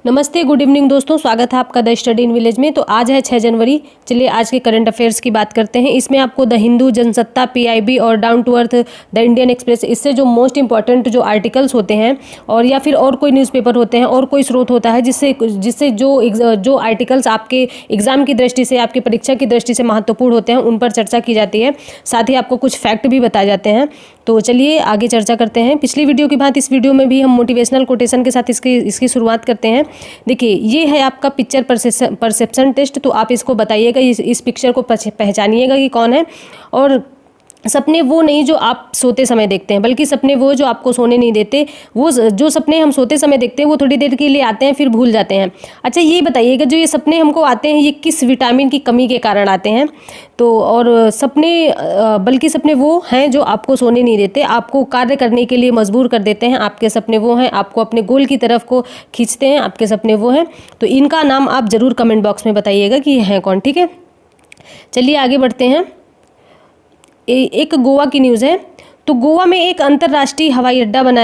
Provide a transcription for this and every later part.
नमस्ते, good evening दोस्तों, स्वागत है आपका द स्टडी इन विलेज में। तो आज है 6 जनवरी। चलिए आज के करंट अफेयर्स की बात करते हैं। इसमें आपको द हिंदू, जनसत्ता, पीआईबी और Down to Earth, the Indian Express, इससे जो मोस्ट इंपॉर्टेंट जो आर्टिकल्स होते हैं और या फिर और कोई न्यूज़पेपर होते हैं और कोई स्रोत होता है जिससे जो आर्टिकल्स आपके एग्जाम की दृष्टि से, आपकी परीक्षा की दृष्टि से महत्वपूर्ण होते हैं, उन पर चर्चा की जाती है। साथ ही आपको कुछ फैक्ट भी बताए जाते हैं। तो चलिए आगे चर्चा करते हैं। पिछली वीडियो की भांति इस वीडियो में भी हम मोटिवेशनल कोटेशन के साथ इसकी शुरुआत करते हैं। देखिए, ये है आपका पिक्चर परसेप्शन टेस्ट। तो आप इसको बताइएगा, इस पिक्चर को पहचानिएगा कि कौन है। और सपने वो नहीं जो आप सोते समय देखते हैं, बल्कि सपने वो जो आपको सोने नहीं देते। वो जो सपने हम सोते समय देखते हैं वो थोड़ी देर के लिए आते हैं, फिर भूल जाते हैं। अच्छा, ये बताइएगा, जो ये सपने हमको आते हैं ये किस विटामिन की कमी के कारण आते हैं? तो और बल्कि सपने वो हैं जो आपको सोने नहीं देते, आपको कार्य करने के लिए मजबूर कर देते हैं। आपके सपने वो हैं, आपको अपने गोल की तरफ को खींचते हैं, आपके सपने वो हैं। तो इनका नाम आप ज़रूर कमेंट बॉक्स में बताइएगा कि ये हैं कौन। ठीक है, चलिए आगे बढ़ते हैं। एक गोवा की न्यूज़ है। तो गोवा में एक अंतर्राष्ट्रीय हवाई अड्डा बन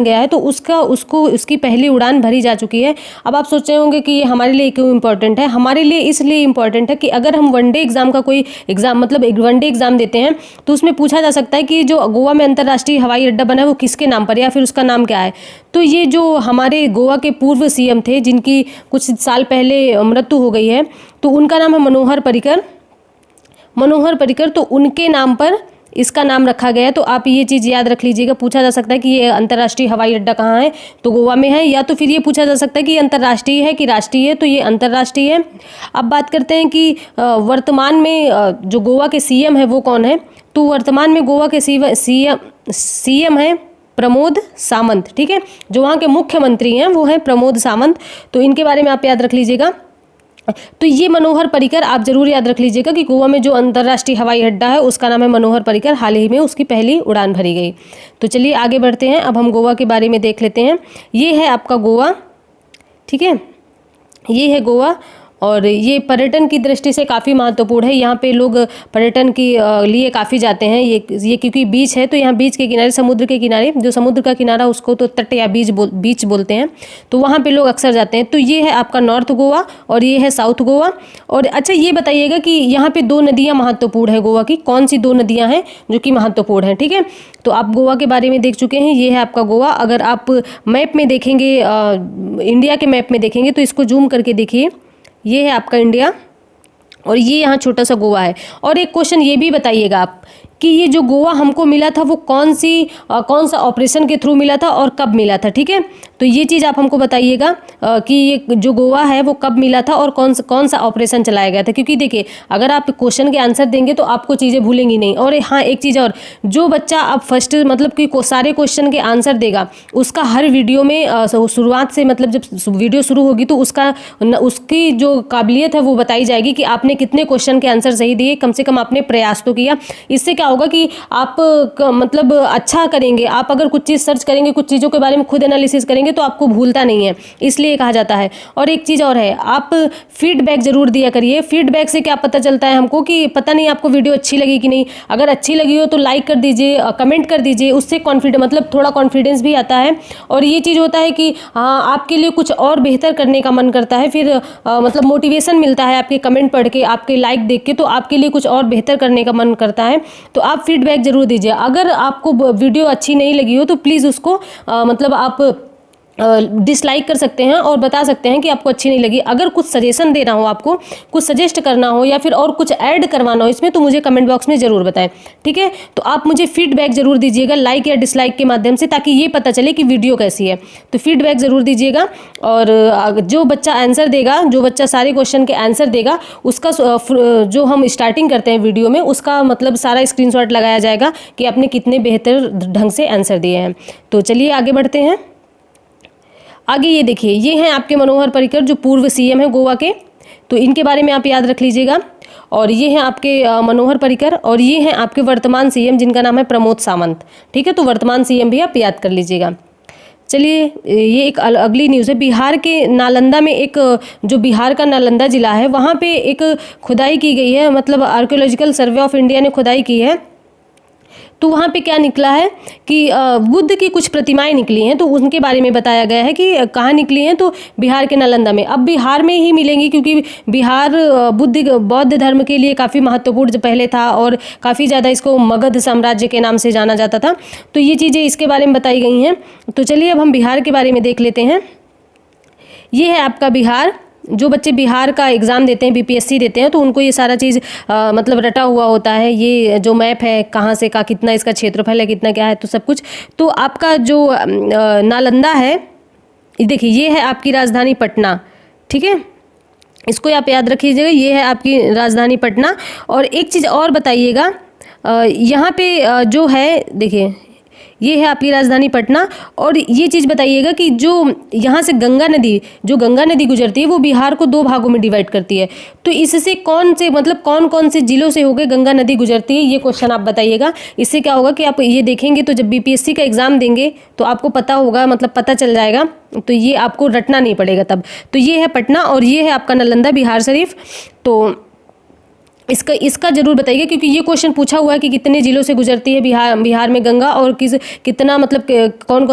गया है। तो उसकी पहली उड़ान भरी जा चुकी है। अब आप सोच रहे होंगे कि ये हमारे लिए क्यों इम्पोर्टेंट है। हमारे लिए इसलिए इम्पोर्टेंट है कि अगर हम वनडे एग्जाम का कोई एग्जाम, मतलब एक वनडे एग्जाम देते हैं, तो उसमें पूछा जा सकता है कि जो गोवा में अंतर्राष्ट्रीय हवाई अड्डा बना है वो किसके नाम पर, या फिर उसका नाम क्या है। तो ये जो हमारे गोवा के पूर्व सीएम थे, जिनकी कुछ साल पहले मृत्यु हो गई है, तो उनका नाम है मनोहर पर्रिकर। तो उनके नाम पर इसका नाम रखा गया है। तो आप ये चीज़ याद रख लीजिएगा। पूछा जा सकता है कि ये अंतर्राष्ट्रीय हवाई अड्डा कहाँ है, तो गोवा में है। या तो फिर ये पूछा जा सकता है कि ये अंतर्राष्ट्रीय है कि राष्ट्रीय है, तो ये अंतर्राष्ट्रीय है। अब बात करते हैं कि वर्तमान में जो गोवा के सीएम है वो कौन है। तो वर्तमान में गोवा के सीएम है प्रमोद सावंत। ठीक है, जो वहाँ के मुख्यमंत्री हैं वो हैं प्रमोद सावंत। तो इनके बारे में आप याद रख लीजिएगा। तो ये मनोहर पर्रिकर आप जरूर याद रख लीजिएगा कि गोवा में जो अंतर्राष्ट्रीय हवाई अड्डा है उसका नाम है मनोहर पर्रिकर। हाल ही में उसकी पहली उड़ान भरी गई। तो चलिए आगे बढ़ते हैं। अब हम गोवा के बारे में देख लेते हैं। ये है आपका गोवा। ठीक है, ये है गोवा और ये पर्यटन की दृष्टि से काफ़ी महत्वपूर्ण है। यहाँ पे लोग पर्यटन के लिए काफ़ी जाते हैं। ये क्योंकि बीच है, तो यहाँ बीच के किनारे, समुद्र के किनारे, जो समुद्र का किनारा उसको तो तट या बीच बोलते हैं, तो वहाँ पे लोग अक्सर जाते हैं। तो ये है आपका नॉर्थ गोवा और ये है साउथ गोवा। और अच्छा, ये बताइएगा कि यहाँ पे 2 नदियाँ महत्वपूर्ण है गोवा की। कौन सी 2 नदियाँ हैं जो कि महत्वपूर्ण हैं? ठीक है, तो आप गोवा के बारे में देख चुके हैं। ये है आपका गोवा। अगर आप मैप में देखेंगे, इंडिया के मैप में देखेंगे, तो इसको जूम करके देखिए। ये है आपका इंडिया और ये यहाँ छोटा सा गोवा है। और एक क्वेश्चन ये भी बताइएगा आप कि ये जो गोवा हमको मिला था वो कौन सा ऑपरेशन के थ्रू मिला था और कब मिला था। ठीक है, तो ये चीज़ आप हमको बताइएगा कि ये जो गोवा है वो कब मिला था और कौन सा ऑपरेशन चलाया गया था। क्योंकि देखिए, अगर आप क्वेश्चन के आंसर देंगे तो आपको चीज़ें भूलेंगी नहीं। और हाँ, एक चीज़ और, जो बच्चा आप फर्स्ट मतलब कि सारे क्वेश्चन के आंसर देगा, उसका हर वीडियो में शुरुआत से, मतलब जब वीडियो शुरू होगी तो उसकी जो काबिलियत है वो बताई जाएगी कि आपने कितने क्वेश्चन के आंसर सही दिए, कम से कम आपने प्रयास तो किया। इससे क्या होगा कि आप मतलब अच्छा करेंगे। आप अगर कुछ चीज़ सर्च करेंगे, कुछ चीज़ों के बारे में खुद एनालिसिस करेंगे, तो आपको भूलता नहीं है, इसलिए कहा जाता है। और एक चीज़ और है, आप फीडबैक जरूर दिया करिए। फीडबैक से क्या पता चलता है हमको कि पता नहीं आपको वीडियो अच्छी लगी कि नहीं। अगर अच्छी लगी हो तो लाइक कर दीजिए, कमेंट कर दीजिए। उससे मतलब थोड़ा कॉन्फिडेंस भी आता है। और ये चीज़ होता है कि हाँ, आपके लिए कुछ और बेहतर करने का मन करता है। फिर मतलब मोटिवेशन मिलता है आपके कमेंट पढ़ के, आपके लाइक देख के, तो आपके लिए कुछ और बेहतर करने का मन करता है। तो आप फीडबैक जरूर दीजिए। अगर आपको वीडियो अच्छी नहीं लगी हो तो प्लीज़ उसको मतलब आप डिसलाइक कर सकते हैं और बता सकते हैं कि आपको अच्छी नहीं लगी। अगर कुछ सजेशन देना हो, आपको कुछ सजेस्ट करना हो या फिर और कुछ ऐड करवाना हो इसमें, तो मुझे कमेंट बॉक्स में ज़रूर बताएं। ठीक है, तो आप मुझे फीडबैक ज़रूर दीजिएगा लाइक या डिसलाइक के माध्यम से, ताकि ये पता चले कि वीडियो कैसी है। तो फीडबैक ज़रूर दीजिएगा। और जो बच्चा आंसर देगा, जो बच्चा सारे क्वेश्चन के आंसर देगा, उसका जो हम स्टार्टिंग करते हैं वीडियो में, उसका मतलब सारा स्क्रीनशॉट लगाया जाएगा कि आपने कितने बेहतर ढंग से आंसर दिए हैं। तो चलिए आगे बढ़ते हैं। आगे ये देखिए, ये हैं आपके मनोहर पर्रिकर, जो पूर्व सीएम है गोवा के। तो इनके बारे में आप याद रख लीजिएगा। और ये हैं आपके मनोहर पर्रिकर और ये हैं आपके वर्तमान सीएम, जिनका नाम है प्रमोद सावंत। ठीक है, तो वर्तमान सीएम भी आप याद कर लीजिएगा। चलिए, ये एक अगली न्यूज़ है। बिहार के नालंदा में जो बिहार का नालंदा जिला है, वहाँ पे एक खुदाई की गई है। मतलब आर्कियोलॉजिकल सर्वे ऑफ इंडिया ने खुदाई की है। तो वहाँ पे क्या निकला है कि बुद्ध की कुछ प्रतिमाएं निकली हैं, तो उनके बारे में बताया गया है कि कहाँ निकली हैं, तो बिहार के नालंदा में। अब बिहार में ही मिलेंगी क्योंकि बिहार बौद्ध धर्म के लिए काफ़ी महत्वपूर्ण पहले था और काफ़ी ज़्यादा इसको मगध साम्राज्य के नाम से जाना जाता था। तो ये चीज़ें इसके बारे में बताई गई हैं। तो चलिए अब हम बिहार के बारे में देख लेते हैं। ये है आपका बिहार। जो बच्चे बिहार का एग्ज़ाम देते हैं, बीपीएससी देते हैं, तो उनको ये सारा चीज़ मतलब रटा हुआ होता है। ये जो मैप है कहाँ से का कितना इसका क्षेत्रफल है, कितना क्या है, तो सब कुछ। तो आपका जो नालंदा है, देखिए ये है आपकी राजधानी पटना, ठीक है, इसको आप याद रखिएगा। ये है आपकी राजधानी पटना। और एक चीज़ और बताइएगा, यहाँ पे जो है देखिए ये है आपकी राजधानी पटना। और ये चीज़ बताइएगा कि जो यहाँ से गंगा नदी गुजरती है वो बिहार को 2 भागों में डिवाइड करती है। तो इससे कौन कौन से जिलों से होकर गंगा नदी गुजरती है, ये क्वेश्चन आप बताइएगा। इससे क्या होगा कि आप ये देखेंगे तो जब बीपीएससी का एग्ज़ाम देंगे तो आपको पता होगा, मतलब पता चल जाएगा, तो ये आपको रटना नहीं पड़ेगा तब। तो ये है पटना और ये है आपका नालंदा, बिहार शरीफ। तो इसका जरूर बताइए क्योंकि ये क्वेश्चन पूछा हुआ है कि कितने जिलों से गुजरती है बिहार में गंगा, और कितना मतलब कौन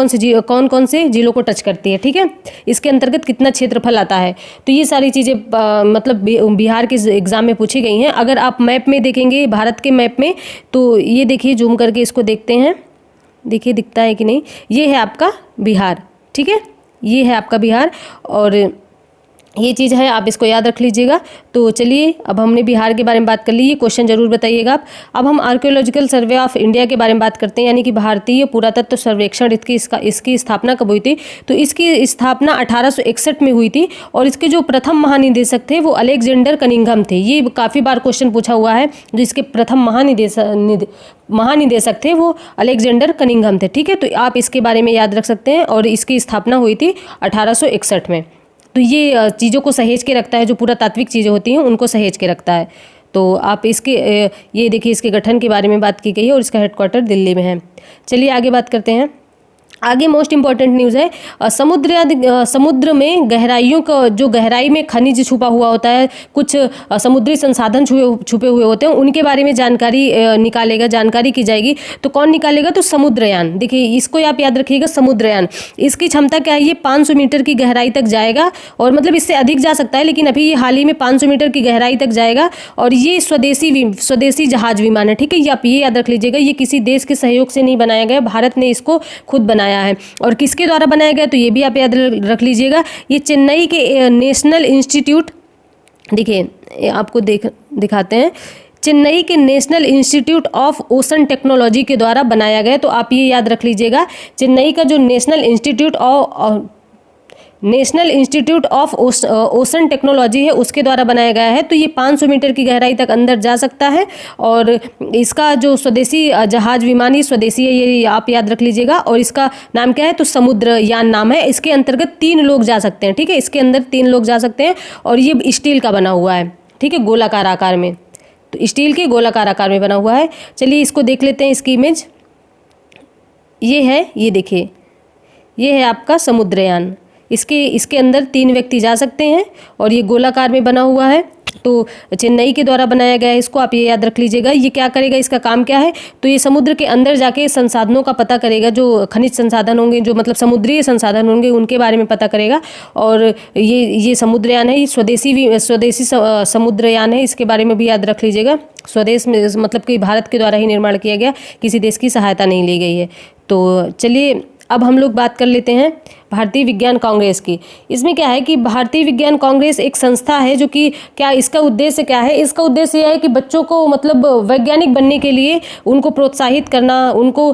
कौन से जिलों को टच करती है, ठीक है, इसके अंतर्गत कितना क्षेत्रफल आता है। तो ये सारी चीज़ें मतलब बिहार के एग्ज़ाम में पूछी गई हैं। अगर आप मैप में देखेंगे, भारत के मैप में, तो ये देखिए, जूम करके इसको देखते हैं, देखिए दिखता है कि नहीं। ये है आपका बिहार, ठीक है, ये है आपका बिहार और ये चीज़ है, आप इसको याद रख लीजिएगा। तो चलिए अब हमने बिहार के बारे में बात कर ली, ये क्वेश्चन जरूर बताइएगा आप। अब हम आर्कियोलॉजिकल सर्वे ऑफ इंडिया के बारे में बात करते हैं, यानी कि भारतीय पुरातत्व सर्वेक्षण। इसकी स्थापना कब हुई थी? तो इसकी स्थापना 1861 में हुई थी और इसके जो प्रथम महानिदेशक थे वो अलेक्जेंडर कनिंघम थे। ये काफ़ी बार क्वेश्चन पूछा हुआ है। जो इसके प्रथम महानिदेशक थे वो अलेक्जेंडर कनिंघम थे, ठीक है। तो आप इसके बारे में याद रख सकते हैं। और इसकी स्थापना हुई थी 1861 में। तो ये चीज़ों को सहेज के रखता है, जो पुरातात्विक चीज़ें होती हैं उनको सहेज के रखता है। तो आप इसके ये देखिए, इसके गठन के बारे में बात की गई है और इसका हेडक्वार्टर दिल्ली में है। चलिए आगे बात करते हैं। आगे मोस्ट इंपॉर्टेंट न्यूज़ है, समुद्र में गहराइयों का, जो गहराई में खनिज छुपा हुआ होता है, कुछ समुद्री संसाधन छुपे हुए होते हैं, उनके बारे में जानकारी की जाएगी। तो कौन निकालेगा? तो समुद्रयान। देखिए इसको आप याद रखिएगा, समुद्रयान। इसकी क्षमता क्या है? ये 500 मीटर की गहराई तक जाएगा और मतलब इससे अधिक जा सकता है, लेकिन अभी ये हाल ही में 500 मीटर की गहराई तक जाएगा। और ये स्वदेशी जहाज विमान है, ठीक है। ये आप ये याद रख लीजिएगा, ये किसी देश के सहयोग से नहीं बनाया गया, भारत ने इसको खुद बनाया है। और किसके द्वारा बनाया गया? तो ये भी आप याद रख लीजिएगा, ये चेन्नई के नेशनल इंस्टीट्यूट, देखिए आपको दिखाते हैं, चेन्नई के national institute of ocean technology के द्वारा बनाया गया। तो आप ये याद रख लीजिएगा, चेन्नई का जो national institute of ocean technology है उसके द्वारा बनाया गया है। तो ये 500 मीटर की गहराई तक अंदर जा सकता है। और इसका जो स्वदेशी जहाज विमान ही स्वदेशी है, ये आप याद रख लीजिएगा। और इसका नाम क्या है? तो समुद्रयान नाम है। इसके अंतर्गत 3 लोग जा सकते हैं, ठीक है, इसके अंदर 3 लोग जा सकते हैं। और ये स्टील का बना हुआ है, ठीक है, गोलाकार आकार में। तो स्टील के गोलाकार आकार में बना हुआ है। चलिए इसको देख लेते हैं, इसकी इमेज ये है, ये देखिए, ये है आपका समुद्रयान। इसके अंदर 3 व्यक्ति जा सकते हैं और ये गोलाकार में बना हुआ है। तो चेन्नई के द्वारा बनाया गया है, इसको आप ये याद रख लीजिएगा। ये क्या करेगा, इसका काम क्या है? तो ये समुद्र के अंदर जाके संसाधनों का पता करेगा, जो खनिज संसाधन होंगे, जो मतलब समुद्री संसाधन होंगे, उनके बारे में पता करेगा। और ये समुद्रयान है, ये स्वदेशी समुद्रयान है, इसके बारे में भी याद रख लीजिएगा। स्वदेश में मतलब कि भारत के द्वारा ही निर्माण किया गया, किसी देश की सहायता नहीं ली गई है। तो चलिए अब हम लोग बात कर लेते हैं भारतीय विज्ञान कांग्रेस की। इसमें क्या है कि भारतीय विज्ञान कांग्रेस एक संस्था है, जो कि क्या इसका उद्देश्य क्या है? इसका उद्देश्य यह है कि बच्चों को मतलब वैज्ञानिक बनने के लिए उनको प्रोत्साहित करना, उनको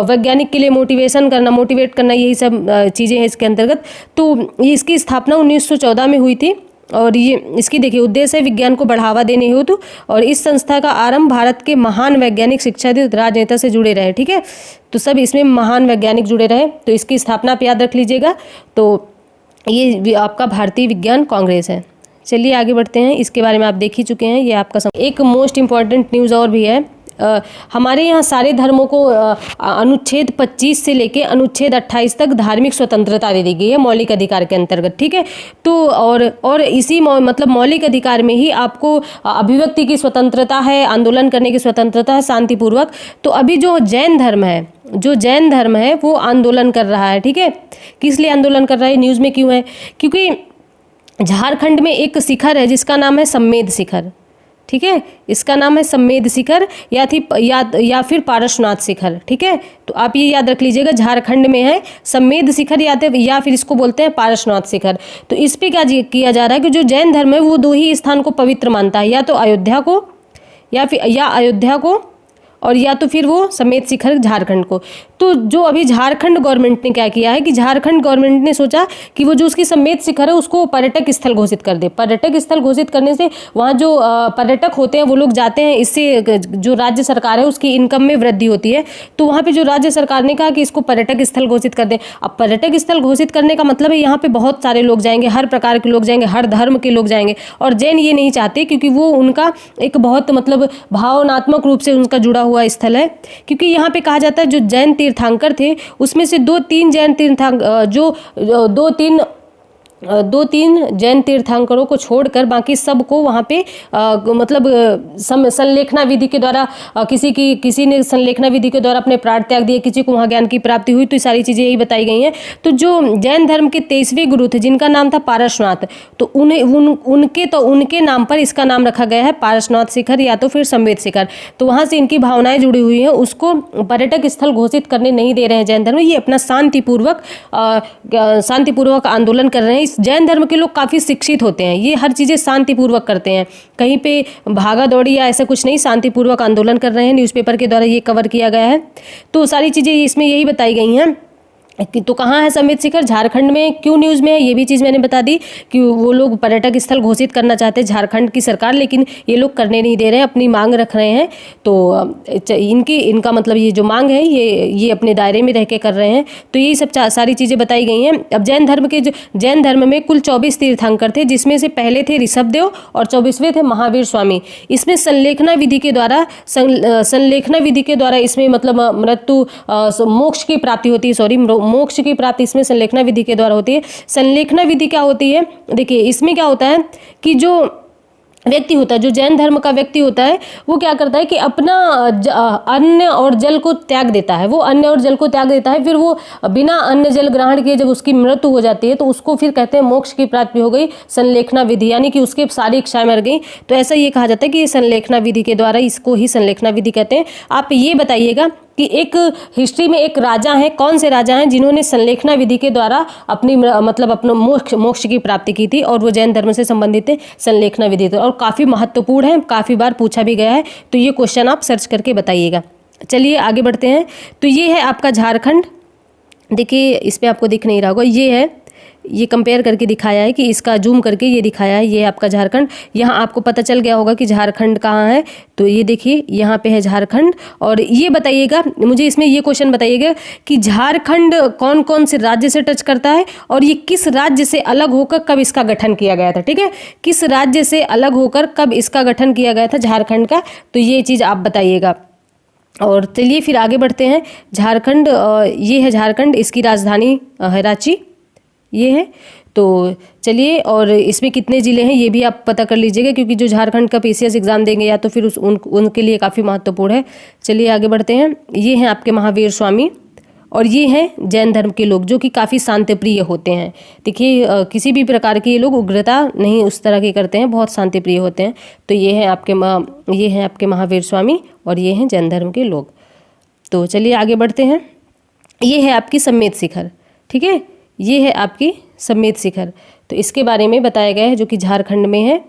वैज्ञानिक के लिए मोटिवेट करना, यही सब चीज़ें हैं इसके अंतर्गत। तो ये इसकी स्थापना 1914 में हुई थी। और ये इसकी देखिए उद्देश्य है विज्ञान को बढ़ावा देने हेतु। और इस संस्था का आरंभ भारत के महान वैज्ञानिक, शिक्षाविद, राजनेता से जुड़े रहे, ठीक है। तो सब इसमें महान वैज्ञानिक जुड़े रहे। तो इसकी स्थापना आप याद रख लीजिएगा। तो ये आपका भारतीय विज्ञान कांग्रेस है। चलिए आगे बढ़ते हैं, इसके बारे में आप देख ही चुके हैं, ये आपका एक मोस्ट इम्पॉर्टेंट न्यूज़ और भी है। हमारे यहाँ सारे धर्मों को अनुच्छेद 25 से लेके अनुच्छेद 28 तक धार्मिक स्वतंत्रता दे दी गई है मौलिक अधिकार के अंतर्गत, ठीक है। तो और इसी मतलब मौलिक अधिकार में ही आपको अभिव्यक्ति की स्वतंत्रता है, आंदोलन करने की स्वतंत्रता है शांतिपूर्वक। तो अभी जो जैन धर्म है वो आंदोलन कर रहा है, ठीक है। किस लिए आंदोलन कर रहा है, न्यूज़ में क्यों है? क्योंकि झारखंड में एक शिखर है जिसका नाम है सम्मेद शिखर, ठीक है। इसका नाम है सम्मेद शिखर या फिर पारसनाथ शिखर, ठीक है। तो आप ये याद रख लीजिएगा, झारखंड में है सम्मेद शिखर या फिर इसको बोलते हैं पारसनाथ शिखर। तो इस पे क्या किया जा रहा है कि जो जैन धर्म है वो दो ही स्थान को पवित्र मानता है, या तो अयोध्या को और या तो फिर वो सम्मेद शिखर झारखंड को। तो जो अभी झारखंड गवर्नमेंट ने क्या किया है कि झारखंड गवर्नमेंट ने सोचा कि वो जो उसकी सम्मेद शिखर है उसको पर्यटक स्थल घोषित कर दे। पर्यटक स्थल घोषित करने से वहाँ जो पर्यटक होते हैं वो लोग जाते हैं, इससे जो राज्य सरकार है उसकी इनकम में वृद्धि होती है। तो वहाँ पे जो राज्य सरकार ने कहा कि इसको पर्यटक स्थल घोषित कर दें। अब पर्यटक स्थल घोषित करने का मतलब है यहाँ पे बहुत सारे लोग जाएंगे, हर प्रकार के लोग जाएंगे, हर धर्म के लोग जाएंगे। और जैन ये नहीं चाहते, क्योंकि वो उनका एक बहुत मतलब भावनात्मक रूप से उनका जुड़ा हुआ स्थल है। क्योंकि यहाँ पे कहा जाता है जो जैन तीर्थंकर थे उसमें से दो तीन जैन तीर्थंकरों को छोड़कर बाकी सबको वहाँ पे मतलब संलेखना विधि के द्वारा किसी ने संलेखना विधि के द्वारा अपने प्राण त्याग दिए, किसी को वहाँ ज्ञान की प्राप्ति हुई। तो ये सारी चीज़ें यही बताई गई हैं। तो जो जैन धर्म के 23वें गुरु थे जिनका नाम था पारसनाथ, तो उनके नाम पर इसका नाम रखा गया है पारसनाथ शिखर या तो फिर सम्मेद शिखर। तो वहाँ से इनकी भावनाएं जुड़ी हुई हैं, उसको पर्यटक स्थल घोषित करने नहीं दे रहे हैं जैन धर्म। ये अपना शांतिपूर्वक आंदोलन कर रहे हैं। जैन धर्म के लोग काफ़ी शिक्षित होते हैं, ये हर चीज़ें शांतिपूर्वक करते हैं, कहीं पे भागा दौड़ी या ऐसा कुछ नहीं, शांतिपूर्वक आंदोलन कर रहे हैं। न्यूज़पेपर के द्वारा ये कवर किया गया है। तो सारी चीज़ें इसमें यही बताई गई हैं। तो कहाँ है सम्मेद शिखर, झारखंड में, क्यों न्यूज़ में है ये भी चीज़ मैंने बता दी कि वो लोग पर्यटक स्थल घोषित करना चाहते हैं झारखंड की सरकार, लेकिन ये लोग करने नहीं दे रहे हैं, अपनी मांग रख रहे हैं। तो इनका मतलब ये जो मांग है ये अपने दायरे में रह के कर रहे हैं। तो यही सब सारी चीज़ें बताई गई हैं। अब जैन धर्म में कुल 24 तीर्थंकर थे, जिसमें से पहले थे ऋषभदेव और 24वें थे महावीर स्वामी। इसमें संलेखना विधि के द्वारा इसमें मतलब मोक्ष की प्राप्ति होती है, मोक्ष की प्राप्ति इसमें संलेखना विधि के द्वारा होती है। संलेखना विधि क्या होती है, देखिए इसमें क्या होता है कि जो व्यक्ति होता है, जो जैन धर्म का व्यक्ति होता है, वो क्या करता है कि अपना अन्न और जल को त्याग देता है। वो अन्न और जल को त्याग देता है, फिर वो बिना अन्न जल ग्रहण किए जब उसकी मृत्यु हो जाती है तो उसको फिर कहते हैं मोक्ष की प्राप्ति हो गई, संलेखना विधि, यानी कि उसके सारी इच्छाएं मर गई। तो ऐसा ये कहा जाता है कि संलेखना विधि के द्वारा, इसको ही संलेखना विधि कहते हैं। आप ये बताइएगा कि एक हिस्ट्री में एक राजा हैं, कौन से राजा हैं जिन्होंने संलेखना विधि के द्वारा अपनी मतलब अपना मोक्ष की प्राप्ति की थी, और वो जैन धर्म से संबंधित है संलेखना विधि। और काफ़ी महत्वपूर्ण है, काफ़ी बार पूछा भी गया है। तो ये क्वेश्चन आप सर्च करके बताइएगा। चलिए आगे बढ़ते हैं। तो ये है आपका झारखंड, देखिए इस पर आपको दिख नहीं रहा होगा, ये कंपेयर करके दिखाया है कि इसका जूम करके ये दिखाया है, ये आपका झारखंड। यहाँ आपको पता चल गया होगा कि झारखंड कहाँ है। तो ये देखिए यहाँ पे है झारखंड। और ये बताइएगा मुझे, इसमें ये क्वेश्चन बताइएगा कि झारखंड कौन कौन से राज्य से टच करता है और ये किस राज्य से अलग होकर कब इसका गठन किया गया था, ठीक है। किस राज्य से अलग होकर कब इसका गठन किया गया था झारखंड का, तो ये चीज़ आप बताइएगा। और चलिए फिर आगे बढ़ते हैं। झारखंड, ये है झारखंड, इसकी राजधानी है रांची, ये है। तो चलिए, और इसमें कितने ज़िले हैं ये भी आप पता कर लीजिएगा, क्योंकि जो झारखंड का PCS एग्ज़ाम देंगे या तो फिर उनके लिए काफ़ी महत्वपूर्ण है। चलिए आगे बढ़ते हैं। ये हैं आपके महावीर स्वामी, और ये हैं जैन धर्म के लोग जो कि काफ़ी शांतिप्रिय होते हैं। देखिए किसी भी प्रकार के ये लोग उग्रता नहीं उस तरह की करते हैं, बहुत शांतिप्रिय होते हैं। तो ये हैं आपके महावीर स्वामी और ये हैं जैन धर्म के लोग। तो चलिए आगे बढ़ते हैं। ये है आपकी सम्मेद शिखर, ठीक है, ये है आपकी सम्मेद शिखर। तो इसके बारे में बताया गया है, जो कि झारखंड में है,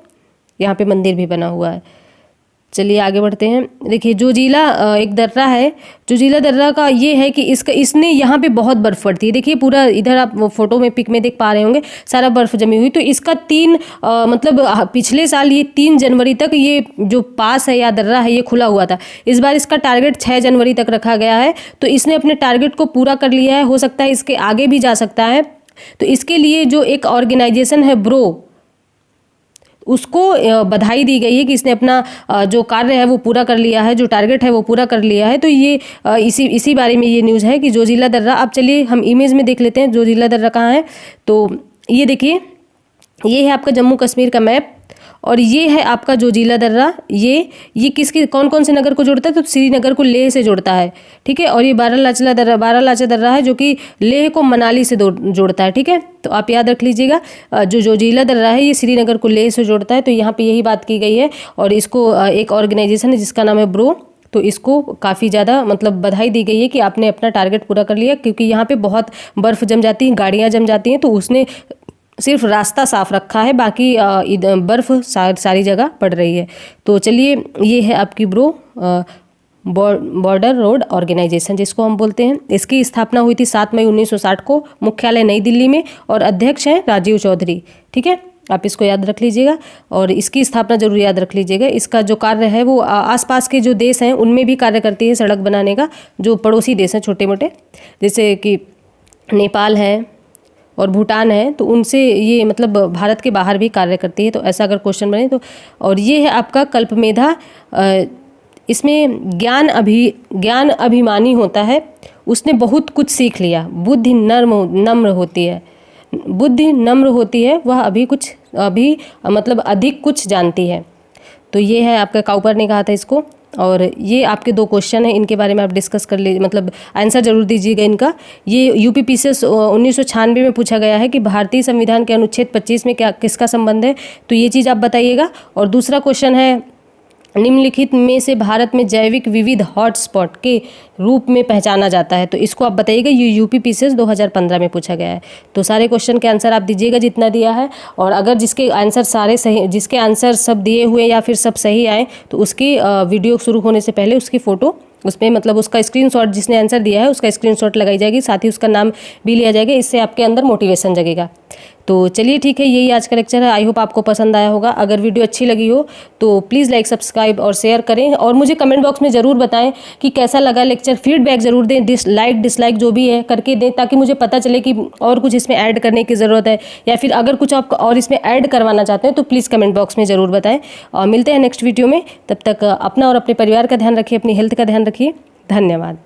यहाँ पे मंदिर भी बना हुआ है। चलिए आगे बढ़ते हैं। देखिए जोजिला एक दर्रा है, जोजिला दर्रा का ये है कि इसने यहाँ पे बहुत बर्फ़ पड़ती है। देखिए पूरा इधर आप फोटो में पिक में देख पा रहे होंगे, सारा बर्फ़ जमी हुई। तो इसका मतलब पिछले साल ये 3 जनवरी तक ये जो पास है या दर्रा है ये खुला हुआ था। इस बार इसका टारगेट 6 जनवरी तक रखा गया है। तो इसने अपने टारगेट को पूरा कर लिया है, हो सकता है इसके आगे भी जा सकता है। तो इसके लिए जो एक ऑर्गेनाइजेशन है ब्रो, उसको बधाई दी गई है कि इसने अपना जो कार्य है वो पूरा कर लिया है, जो टारगेट है वो पूरा कर लिया है। तो ये इसी बारे में ये न्यूज़ है कि जोजिला दर्रा। अब चलिए हम इमेज में देख लेते हैं जोजिला दर्रा कहाँ है। तो ये देखिए, ये है आपका जम्मू कश्मीर का मैप और ये है आपका जोजिला दर्रा। ये किसके कौन कौन से नगर को जोड़ता है? तो श्रीनगर को लेह से जोड़ता है, ठीक है। और ये बारालाचा दर्रा है जो कि लेह को मनाली से जोड़ता है, ठीक है। तो आप याद रख लीजिएगा, जो जोजिला दर्रा है ये श्रीनगर को लेह से जोड़ता है। तो यहाँ पे यही बात की गई है और इसको एक ऑर्गेनाइजेशन है जिसका नाम है ब्रो, तो इसको काफ़ी ज़्यादा मतलब बधाई दी गई है कि आपने अपना टारगेट पूरा कर लिया, क्योंकि यहाँ पे बहुत बर्फ़ जम जाती है, गाड़ियाँ जम जाती हैं। तो उसने सिर्फ रास्ता साफ रखा है, बाकी बर्फ़ सारी जगह पड़ रही है। तो चलिए, ये है आपकी ब्रो बॉर्डर रोड ऑर्गेनाइजेशन जिसको हम बोलते हैं। इसकी स्थापना हुई थी 7 मई 1960 को, मुख्यालय नई दिल्ली में और अध्यक्ष हैं राजीव चौधरी, ठीक है। आप इसको याद रख लीजिएगा और इसकी स्थापना जरूर याद रख लीजिएगा। इसका जो कार्य है वो आसपास के जो देश हैं उनमें भी कार्य करती है सड़क बनाने का, जो पड़ोसी देश हैं छोटे मोटे, जैसे कि नेपाल है और भूटान है, तो उनसे ये मतलब भारत के बाहर भी कार्य करती है। तो ऐसा अगर क्वेश्चन बने तो। और ये है आपका कल्पमेधा। इसमें ज्ञान अभिमानी होता है, उसने बहुत कुछ सीख लिया। बुद्धि नम्र होती है, बुद्धि नम्र होती है, वह अभी मतलब अधिक कुछ जानती है। तो ये है आपका काउपर ने कहा था इसको। और ये आपके 2 क्वेश्चन हैं, इनके बारे में आप डिस्कस कर लीजिए, मतलब आंसर जरूर दीजिएगा इनका। ये यूपीपीसीएस 1996 में पूछा गया है कि भारतीय संविधान के अनुच्छेद 25 में किसका संबंध है, तो ये चीज़ आप बताइएगा। और दूसरा क्वेश्चन है, निम्नलिखित में से भारत में जैविक विविध हॉटस्पॉट के रूप में पहचाना जाता है, तो इसको आप बताइएगा। ये यूपीपीसीएस 2015 में पूछा गया है। तो सारे क्वेश्चन के आंसर आप दीजिएगा जितना दिया है, और अगर जिसके आंसर सारे सही, जिसके आंसर सब दिए हुए या फिर सब सही आए, तो उसकी वीडियो शुरू होने से पहले उसकी फ़ोटो, उसमें मतलब उसका स्क्रीनशॉट, जिसने आंसर दिया है उसका स्क्रीनशॉट लगाई जाएगी, साथ ही उसका नाम भी लिया जाएगा। इससे आपके अंदर मोटिवेशन जगेगा। तो चलिए ठीक है, यही आज का लेक्चर है। आई होप आपको पसंद आया होगा। अगर वीडियो अच्छी लगी हो तो प्लीज़ लाइक, सब्सक्राइब और शेयर करें, और मुझे कमेंट बॉक्स में ज़रूर बताएं कि कैसा लगा लेक्चर। फीडबैक ज़रूर दें, डिसलाइक जो भी है करके दें, ताकि मुझे पता चले कि और कुछ इसमें ऐड करने की ज़रूरत है, या फिर अगर कुछ आप और इसमें ऐड करवाना चाहते हैं तो प्लीज़ कमेंट बॉक्स में ज़रूर बताएं। और मिलते हैं नेक्स्ट वीडियो में। तब तक अपना और अपने परिवार का ध्यान रखिए, अपनी हेल्थ का ध्यान रखिए। धन्यवाद।